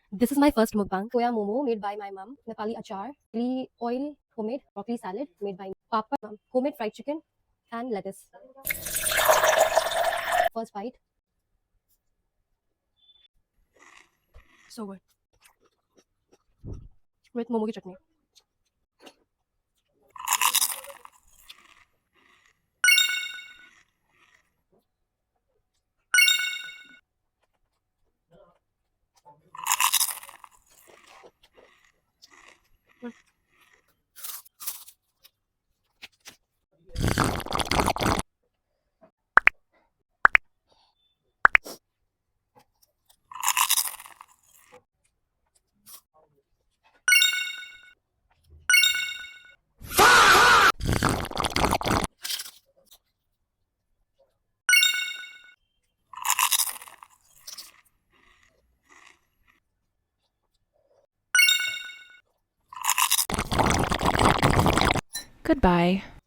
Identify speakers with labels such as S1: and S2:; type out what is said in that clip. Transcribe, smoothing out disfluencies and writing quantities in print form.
S1: This is my first mukbang. Soya Momo made by my mum. Nepali achar. Chili oil homemade. Broccoli salad made by me. Papa mum. Homemade fried chicken and lettuce. First bite. So good. With momo ki chutney.
S2: Goodbye.